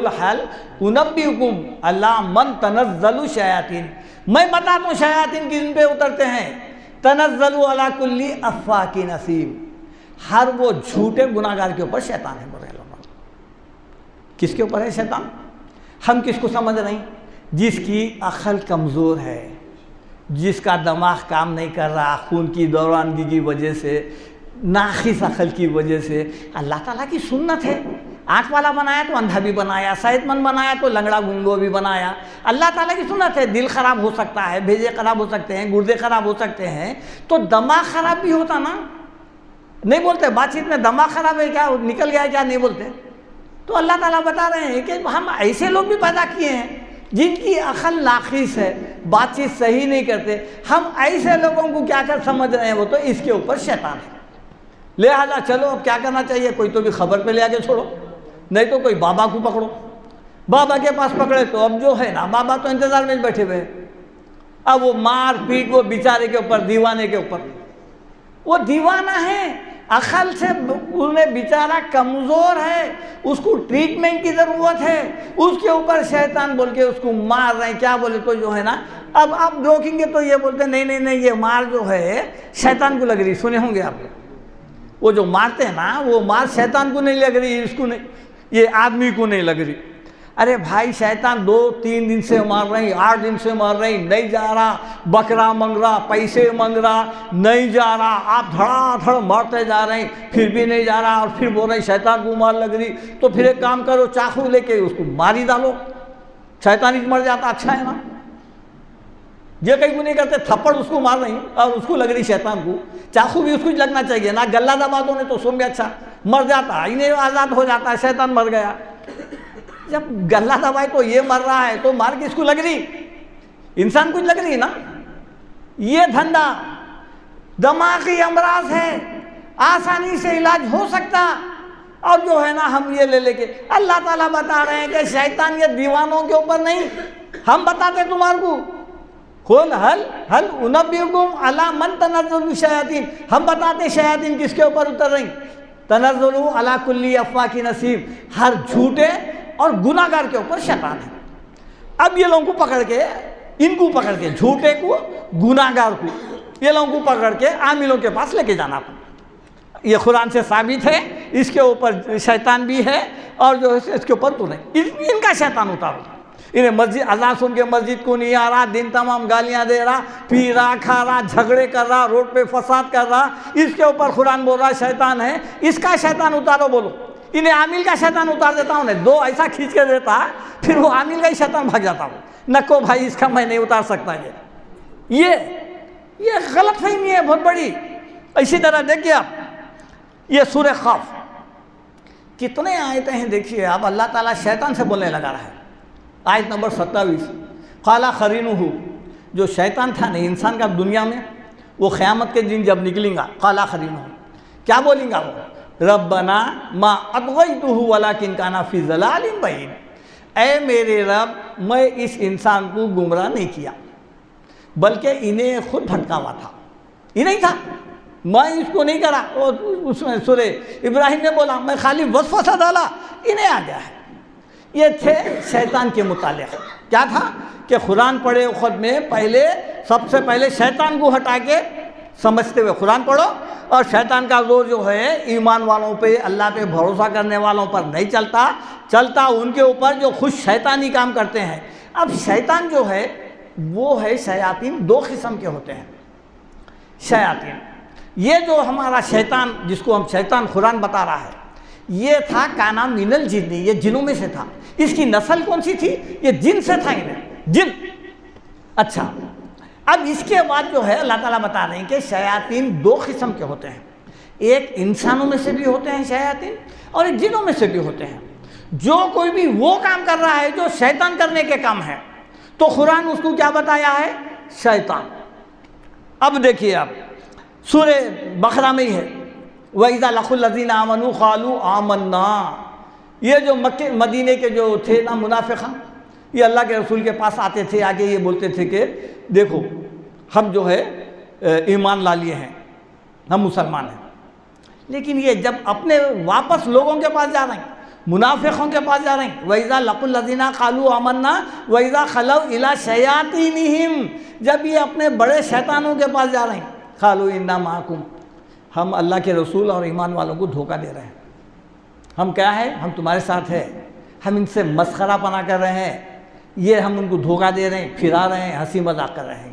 कुल हल उनब्बिउकुम अला मन तनज़्ज़लु शयातीन, मैं बताता हूँ शयातीन किन पे उतरते हैं। तनज़्ज़लु अला कुल्ली अफ़्वाकिन असीम, हर वो झूठे गुनाहगार के ऊपर शैतान है। बोले किसके ऊपर है शैतान? हम किसको समझ रहे हैं? जिसकी अक्ल कमज़ोर है, जिसका दिमाग काम नहीं कर रहा खून की दौरानगी की वजह से, नाखिस अक्ल की वजह से। अल्लाह ताला की सुन्नत है, आँख वाला बनाया तो अंधा भी बनाया, सेहतमंद बनाया तो लंगड़ा गुंगो भी बनाया। अल्लाह ताला की सुन्नत है। दिल ख़राब हो सकता है, भेजे ख़राब हो सकते हैं, गुर्दे ख़राब हो सकते हैं, तो दिमाग ख़राब भी होता ना। नहीं बोलते बातचीत में दिमाग ख़राब है क्या, निकल गया क्या, नहीं बोलते। तो अल्लाह ताला बता रहे हैं कि हम ऐसे लोग भी पैदा किए हैं जिनकी अक्ल नाखिस है, बातचीत सही नहीं करते। हम ऐसे लोगों को क्या कर समझ रहे हैं, वो तो इसके ऊपर शैतान है। लिहाजा चलो अब क्या करना चाहिए, कोई तो भी खबर पे ले आके छोड़ो, नहीं तो कोई बाबा को पकड़ो। बाबा के पास पकड़े तो अब जो है ना, बाबा तो इंतज़ार में बैठे हुए हैं। अब वो मार पीट वो बेचारे के ऊपर, दीवाने के ऊपर, वो दीवाना है, अकल से उन्हें बेचारा कमज़ोर है, उसको ट्रीटमेंट की ज़रूरत है, उसके ऊपर शैतान बोल के उसको मार रहे हैं। क्या बोले तो जो है ना, अब आप रोकेंगे तो ये बोलते नहीं नहीं नहीं, ये मार जो है शैतान को लग रही। सुने होंगे आप, वो जो मारते हैं ना, वो मार शैतान को नहीं लग रही, इसको नहीं, ये आदमी को नहीं लग रही। अरे भाई शैतान 2-3 दिन से मार रही, 8 दिन से मार रही, नहीं जा रहा, बकरा मांग रहा, पैसे मांग रहा, नहीं जा रहा, आप धड़ाधड़ मारते जा रहे हैं, फिर भी नहीं जा रहा, और फिर बोल रहे शैतान को मार लग रही। तो फिर एक काम करो, चाकू लेके उसको मार ही डालो, शैतान ही मर जाता, अच्छा है ना। ये कहीं को नहीं करते, थप्पड़ उसको मार रही और उसको लग रही शैतान को, चाकू भी उसको लगना चाहिए ना, गला दबा दो नहीं तो सुन भी अच्छा, मर जाता, इन्हें आज़ाद हो जाता है, शैतान मर गया। जब गला दबाए तो ये मर रहा है, तो मार किसको लग रही, इंसान को लग रही ना। ये धंधा दिमागी अमराज है, आसानी से इलाज हो सकता। और जो है ना, हम ये ले लेके, अल्लाह ताला बता रहे हैं कि शैतान ये दीवानों के ऊपर नहीं, हम बताते तुम्हारे को, कुल हल उनब्बिउकुम अला मन तनज़्ज़लु शयातीन, हम बताते शयातीन किसके ऊपर उतर रही। तनज़्ज़लु अला कुल्ली अफ़्वाकिन असीम, हर झूठे और गुनाहगार के ऊपर शैतान है। अब ये लोगों को पकड़ के, इनको पकड़ के, झूठे को, गुनाहगार को, ये लोगों को पकड़ के आमिलों के पास लेके जाना पड़ा। ये कुरान से साबित है, इसके ऊपर शैतान भी है, और जो है इसके ऊपर तो नहीं, इनका शैतान उतारो। इन्हें मस्जिद अज़ान सुन के मस्जिद को नहीं आ रहा, दिन तमाम गालियाँ दे रहा, पी रहा, खा रहा, झगड़े कर रहा, रोड पे फसाद कर रहा, इसके ऊपर कुरान बोल रहा शैतान है, इसका शैतान उतारो। बोलो इन्हें आमिल का शैतान उतार देता हूँ, दो ऐसा खींच के देता, फिर वो आमिल का ही शैतान भाग जाता हूँ। नको भाई इसका मैं नहीं उतार सकता। ये गलत फहमी है बहुत बड़ी। इसी तरह देखिए आप, ये सूरह खौफ कितने आयतें हैं देखिए आप, अल्लाह ताला शैतान से बोलने लगा रहा है। आयत नंबर 27, काला खरीनुहु, जो शैतान था नहीं इंसान का दुनिया में, वो क़यामत के दिन जब निकलेगा, काला खरीनुहु, क्या बोलेंगा वो, रब्बना मा अतग़यतुहु वलाकिन काना फ़ी ज़लालिन बईन, ऐ मेरे रब, मैं इस इंसान को गुमराह नहीं किया, बल्कि इन्हें खुद भटकावा था, ये नहीं था, मैं इसको नहीं करा। उसमें सूरह इब्राहिम ने बोला मैं खाली वसवसा डाला, इन्हें आ गया है। ये थे शैतान के मुतालिक। क्या था कि कुरान पढ़े खुद में पहले, सबसे पहले शैतान को हटा के समझते हुए कुरान पढ़ो, और शैतान का जोर जो है ईमान वालों पे, अल्लाह पे भरोसा करने वालों पर नहीं चलता उनके ऊपर जो खुद शैतानी काम करते हैं। अब शैतान जो है वो है शयातीन, दो किस्म के होते हैं शयातीन। ये जो हमारा शैतान, जिसको हम शैतान कुरान बता रहा है, ये था काना मिनल जिन्नी, ये जिनों में से था। इसकी नस्ल कौन सी थी, ये जिन से था, इन्हें जिन। अच्छा, अब इसके बाद जो है अल्लाह ताला बता रहे हैं कि शयातीन दो किस्म के होते हैं, एक इंसानों में से भी होते हैं शयातीन, और एक जिनों में से भी होते हैं। जो कोई भी वो काम कर रहा है जो शैतान करने के काम है, तो कुरान उसको क्या बताया है, शैतान। अब देखिए आप, सूरह बकरा में ही है, वइज़ा लक़ुल्लज़ीना आमनू क़ालू आमन्ना। ये जो मक्के मदीने के जो थे ना मुनाफ़िक़, ये अल्लाह के रसूल के पास आते थे, आगे ये बोलते थे कि देखो हम जो है ईमान ला लिए हैं, हम मुसलमान हैं। लेकिन ये जब अपने वापस लोगों के पास जा रहे हैं मुनाफिकों के पास जा रहे हैं। वैज़ा लकुल लज़ीना क़ालू आमन्ना वैज़ा खलौ इला शयातीनिहिम, जब ये अपने बड़े शैतानों के पास जा रहे हैं, क़ालू इन्ना माकुम, हम अल्लाह के रसूल और ईमान वालों को धोखा दे रहे हैं। हम क्या है, हम तुम्हारे साथ है, हम इनसे मस्खरापना कर रहे हैं, ये हम उनको धोखा दे रहे हैं, फिरा रहे हैं, हंसी मजाक कर रहे हैं।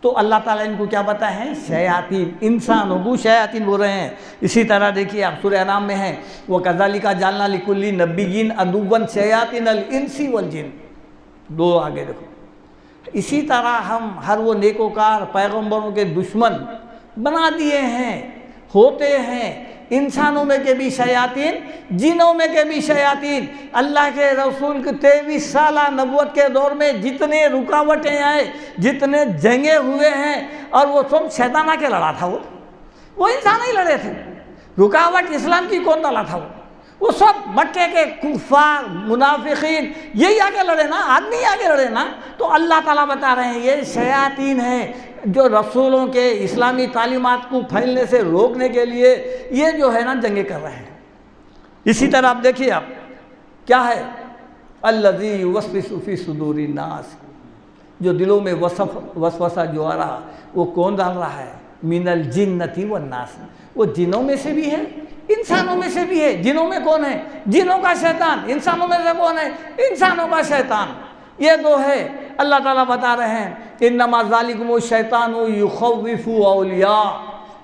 तो अल्लाह ताला इनको क्या बताए हैं, शयातीन, इंसानों को शयातीन बोल रहे हैं। इसी तरह देखिए आप सूरह अनाम में है, वो कज़ालिका जालना लिकुल्ली नबिय्यिन अदुव्वन शयातीनल इंसी वल जिन, दो आगे देखो। इसी तरह हम हर वो नेकोकार पैगम्बरों के दुश्मन बना दिए हैं, होते हैं। इंसानों में के भी शयातीन, जिनों में के भी शयातीन। अल्लाह के रसूल के 23 साल नबुवत के दौर में जितने रुकावटें आए, जितने जंगे हुए हैं, और वो सब शैतान आके लड़ा था। वो इंसान ही लड़े थे। रुकावट इस्लाम की कौन डाला था? वो सब मक्के के कुफार मुनाफिकीन यही आगे लड़े ना, आदमी आगे लड़े ना। तो अल्लाह ताला बता रहे हैं ये शयातीन हैं जो रसूलों के इस्लामी तालीमात को फैलने से रोकने के लिए ये जो है ना जंगे कर रहे हैं। इसी तरह आप देखिए, आप क्या है, अल्लज़ी युवस्विसु फ़ी सुदूरि नास, जो दिलों में वसवसा जो आ रहा वो कौन डाल रहा है, मिनल जिन्नति वन नास, वो जिनों में से भी है, इंसानों में से भी है। जिनों में कौन है, जिनों का शैतान। इंसानों में से कौन है, इंसानों का शैतान। ये दो है। अल्लाह ताला बता रहे हैं इन्नमा ज़ालिकुमु शैतानु युख़व्विफ़ु औलिया,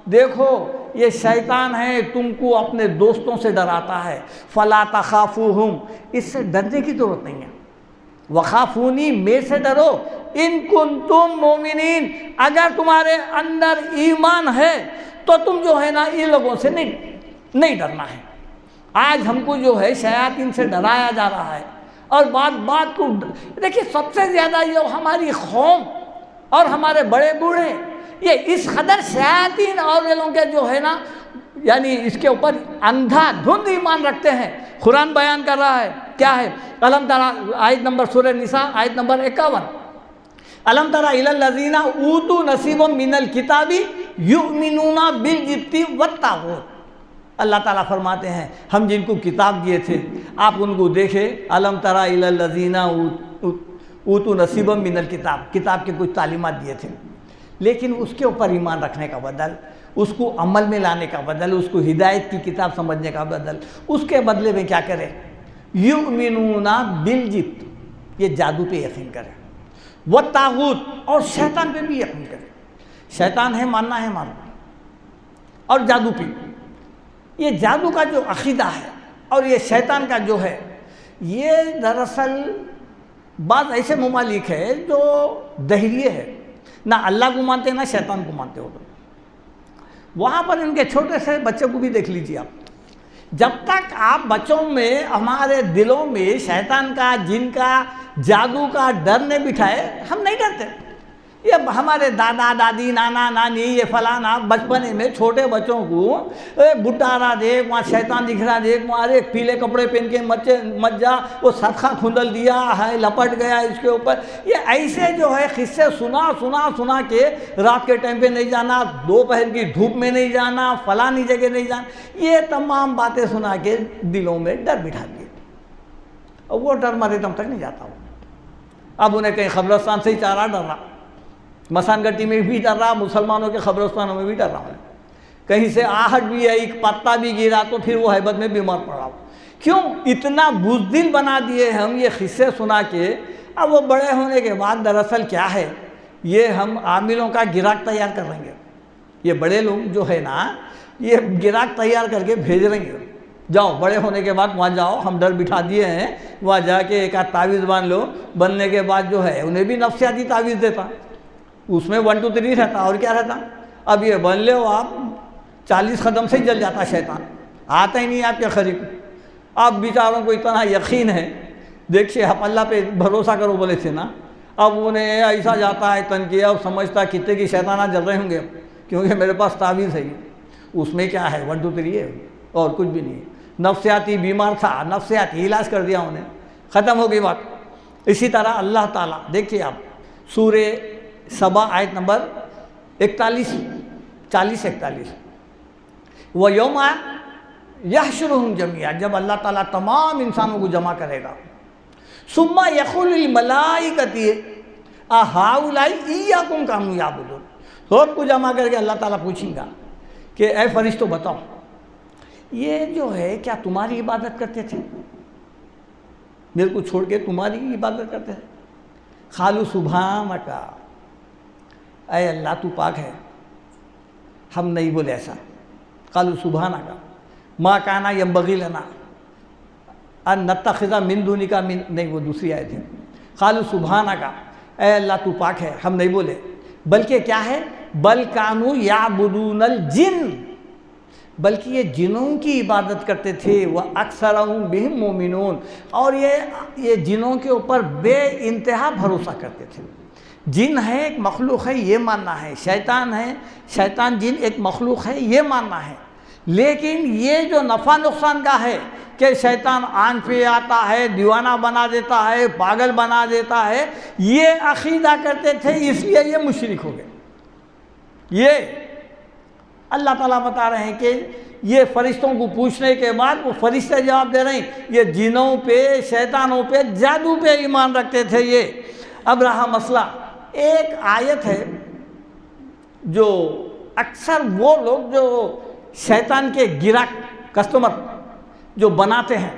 देखो ये शैतान है, तुमको अपने दोस्तों से डराता है। फ़ला तख़ाफ़ूहुम, इससे डरने की ज़रूरत नहीं है। वख़ाफ़ूनी, मेरे से डरो, इन कुन्तुम मोमिनीन, अगर तुम्हारे अंदर ईमान है तो तुम जो है ना इन लोगों से नहीं डरना है। आज हमको जो है शयातीन से डराया जा रहा है, और बात को देखिए, सबसे ज़्यादा ये हमारी कौम और हमारे बड़े बूढ़े ये इस कदर शयातीन और ये लोग के जो है ना, यानी इसके ऊपर अंधाधुंध ईमान रखते हैं। कुरान बयान कर रहा है, क्या है, अलम तरा, आयत नंबर सूरह निसा आयत नंबर 51, अलम तरा इलल लज़ीना ऊतू नसीबम मिनल किताबी युमिनूना बिल जिब्ती वत्तागूत। अल्लाह ताला फरमाते हैं हम जिनको किताब दिए थे आप उनको देखें। अलम तरा इलल लज़ीना ऊतू नसीबम मिनल किताब, किताब के कुछ तालीमात दिए थे, लेकिन उसके ऊपर ईमान रखने का बदल, उसको अमल में लाने का बदल, उसको हिदायत की किताब समझने का बदल, उसके बदले में क्या करें, युमिनूना बिल जिब्त, ये जादू पे यकीन करें, व तागूत, और शैतान पे भी यकीन करें। शैतान है मानना है मानना, और जादू पे, ये जादू का जो अकीदा है और ये शैतान का जो है, ये दरअसल बात ऐसे मुमालिक है जो दहरिए है, ना अल्लाह को मानते ना शैतान को मानते हो। वहाँ पर इनके छोटे से बच्चों को भी देख लीजिए आप, जब तक आप बच्चों में, हमारे दिलों में शैतान का, जिन का, जादू का डर नहीं बिठाए, हम नहीं डरते। ये हमारे दादा दादी, नाना नानी, ये फलाना बचपने में छोटे बच्चों को बुढ़ा रहा देख, वहाँ शैतान दिख रहा देख, वहाँ अरे पीले कपड़े पहन के मत जा, वो सदका खुंदल दिया है, लपट गया इसके ऊपर। ये ऐसे जो है किस्से सुना के रात के टाइम पे नहीं जाना, दोपहर की धूप में नहीं जाना, फलानी जगह नहीं जाना, ये तमाम बातें सुना के दिलों में डर बिठा दिए, और वो डर मरे दम तक नहीं जाता। अब उन्हें कहीं कब्रिस्तान से ही चारा डर रहा, मसान गट्टी में भी डर रहा, मुसलमानों के कब्रिस्तानों में भी डर रहा है, कहीं से आहट भी है, एक पत्ता भी गिरा तो फिर वो हैबत में बीमार पड़ रहा। क्यों इतना बुज़दिल बना दिए हम ये किस्से सुना के। अब वो बड़े होने के बाद दरअसल क्या है, ये हम आमिलों का गिराक तैयार कर लेंगे। ये बड़े लोग जो है ना, ये गिराक तैयार करके भेज रहेंगे, जाओ बड़े होने के बाद वहाँ जाओ, हम डर बिठा दिए हैं, वहाँ जाके एक आध तावीज़ बांध लो। बनने के बाद जो है उन्हें भी नफ्सियाती तावीज़ देता, उसमें 1 2 3 रहता, और क्या रहता। अब ये बन ले आप 40 कदम से ही जल जाता शैतान, आता ही नहीं आपके करीब। अब बेचारों को इतना यकीन है, देखिए आप अल्लाह पे भरोसा करो बोले थे ना, अब उन्हें ऐसा जाता है तन किया, अब समझता कितने की शैताना जल रहे होंगे, क्योंकि मेरे पास तावीज़ है, उसमें क्या है 1 2 3 है और कुछ भी नहीं। नफ्सियाती बीमार था, नफ्सियाती इलाज कर दिया उन्हें, ख़त्म हो गई बात। इसी तरह अल्लाह ताला देखिए आप सूरे सबा आयत नंबर 41 40 41, व यौमा यहशुरुहुम जमिया, जब अल्लाह ताला तमाम इंसानों को जमा करेगा, सुम्मा यक़ुलुल मलाइकति अहाउलाई इय्याकुम कानू याबुदून, सबको जमा करके अल्लाह ताला पूछेगा कि ऐ फरिश्तों बताओ, ये जो है क्या तुम्हारी इबादत करते थे, मेरे को छोड़ के तुम्हारी इबादत करते थे? खालू सुभानका, ऐ अल्लाह तू पाक है, हम नहीं बोले ऐसा। खालू सुभानका मा काना यंबगी लना अन नत्तखिज़ा मिन दुनिका मिन, नहीं वो दूसरी आयत है। खालू सुभानका, ऐ अल्लाह तू पाक है, हम नहीं बोले, बल्कि क्या है, बल कानू याबुदूनल जिन, बल्कि ये जिनों की इबादत करते थे। वह अक्सरहुम बिहिम मोमिनून, और ये जिनों के ऊपर बे इंतहा भरोसा करते थे। जिन है एक मखलूक है ये मानना है, शैतान है, शैतान जिन एक मखलूक है ये मानना है, लेकिन ये जो नफ़ा नुकसान का है कि शैतान आन पे आता है, दीवाना बना देता है, पागल बना देता है, ये अकीदा करते थे, इसलिए ये मुशरिक हो गए। ये अल्लाह ताला बता रहे हैं कि ये फरिश्तों को पूछने के बाद वो फरिश्ते जवाब दे रहे हैं, ये जिनों पे, शैतानों पे, जादू पे ईमान रखते थे ये। अब रहा मसला, एक आयत है जो अक्सर वो लोग जो शैतान के गिराक कस्टमर जो बनाते हैं,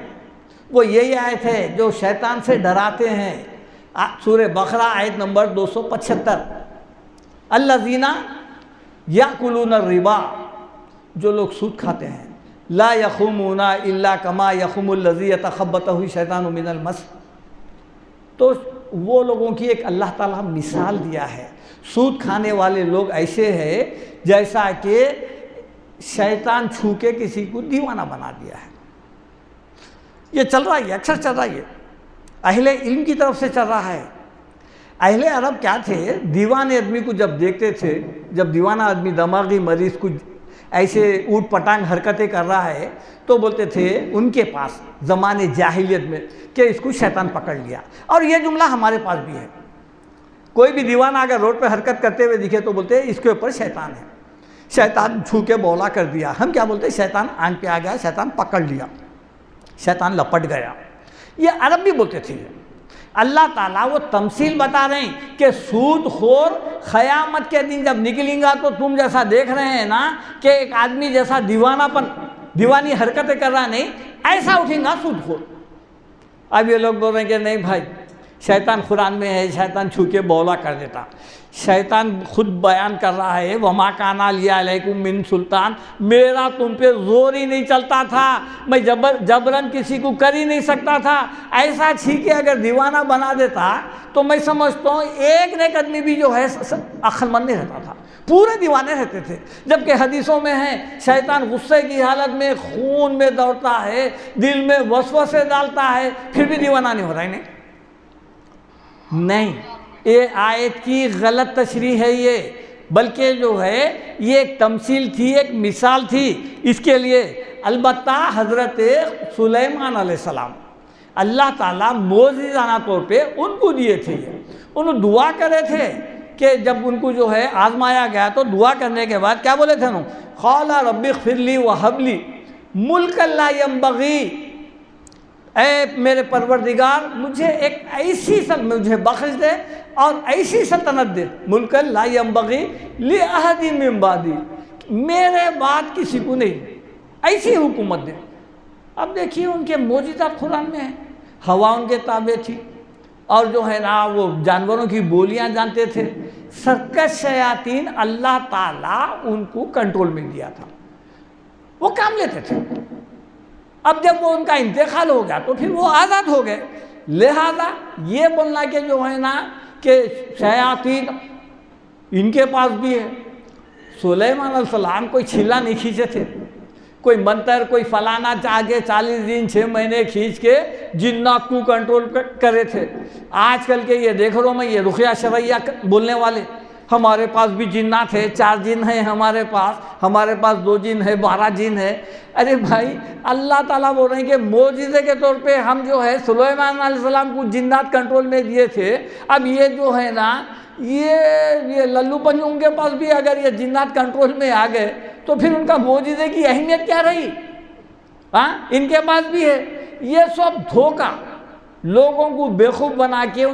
वो यही आयत है जो शैतान से डराते हैं। सूरह बकरा आयत नंबर 275, अल्लज़ीना याकुलून रिबा, जो लोग सूद खाते हैं, ला यखुमूना इल्ला कमा यखुमुल्लज़ी यतखब्बतहु शैतानु मिनल मस, तो वो लोगों की एक अल्लाह ताला मिसाल दिया है। सूद खाने वाले लोग ऐसे हैं जैसा कि शैतान छू के किसी को दीवाना बना दिया है। ये चल रहा है, अक्सर चल रहा है, अहले इल्म की तरफ से चल रहा है। अहले अरब क्या थे, दीवाने आदमी को जब देखते थे, जब दीवाना आदमी दिमागी मरीज को ऐसे ऊट पटांग हरकतें कर रहा है, तो बोलते थे उनके पास ज़माने जाहिलियत में कि इसको शैतान पकड़ लिया। और ये जुमला हमारे पास भी है, कोई भी दीवाना अगर रोड पे हरकत करते हुए दिखे तो बोलते हैं इसके ऊपर शैतान है, शैतान छू के बौला कर दिया। हम क्या बोलते हैं, शैतान आंख पे आ गया, शैतान पकड़ लिया, शैतान लपट गया। ये अरब भी बोलते थे। अल्लाह ताला वो तमसील बता रहे हैं कि सूदखोर क़यामत के दिन जब निकलेगा तो तुम जैसा देख रहे हैं ना कि एक आदमी जैसा दीवानी हरकतें कर रहा, नहीं ऐसा उठेगा सूदखोर। अब ये लोग बोल रहे हैं कि नहीं भाई, शैतान कुरान में है, शैतान छू के बौला कर देता। शैतान खुद बयान कर रहा है, वमा काना लिया अलैकुम मिन सुल्तान, मेरा तुम पे जोर ही नहीं चलता था, मैं जबरन किसी को कर ही नहीं सकता था। ऐसा छीके अगर दीवाना बना देता तो मैं समझता हूँ एक नेक आदमी भी जो है अक्लमंद नहीं रहता था, पूरे दीवाने रहते थे। जबकि हदीसों में है शैतान गुस्से की हालत में खून में दौड़ता है, दिल में वसवसे डालता है, फिर भी दीवाना नहीं हो रहा है। नहीं, ये आयत की गलत तशरीह है ये, बल्कि जो है ये एक तमसील थी, एक मिसाल थी इसके लिए। अलबत्ता हज़रत सुलेमान अलैहिस्सलाम अल्लाह ताला मोज़िज़ाना तौर पे उनको दिए थे। उन्होंने दुआ करे थे कि जब उनको जो है आजमाया गया तो दुआ करने के बाद क्या बोले थे उन्होंने, क़ाला रब्बि ग़फ़िरली व हबली मुल्कन ला यंबग़ी, ऐ मेरे परवरदिगार मुझे एक ऐसी मुझे बख्श दे और ऐसी सल्तनत दे, मुल्कन ला यंबग़ी लि अहदिन मिन बादी, मेरे बाद किसी को नहीं, ऐसी हुकूमत दे। अब देखिए उनके मौजूदात कुरान में है, हवा उनके ताबे थी और जो है ना वो जानवरों की बोलियां जानते थे। सरकश शयातीन अल्लाह ताला उनको कंट्रोल में दिया था, वो काम लेते थे। अब जब वो उनका इंतकाल हो गया तो फिर वो आज़ाद हो गए। लिहाजा ये बोलना कि जो है ना कि शयातीन इनके पास भी है, सुलेमान अलैहिस्सलाम कोई छिला नहीं खींचे थे, कोई मंत्र कोई फलाना आगे 40 दिन 6 महीने खींच के जिन्नात को कंट्रोल करे थे। आजकल के ये देख रहा हूँ मैं, ये रुक़या शरैया बोलने वाले, हमारे पास भी जिन्नात है, 4 जिन है हमारे पास 2 जिन है, 12 जिन है। अरे भाई अल्लाह ताला बोल रहे हैं कि मोजिज़े के तौर पे हम जो है सुलेमान अलैहिस्सलाम को जिन्नात कंट्रोल में दिए थे। अब ये जो है ना ये लल्लू पंजों के पास भी अगर ये जिन्नात कंट्रोल में आ गए तो फिर उनका मोजिज़े की अहमियत क्या रही? हाँ, इनके पास भी है। ये सब धोखा, लोगों को बेवकूफ़ बना के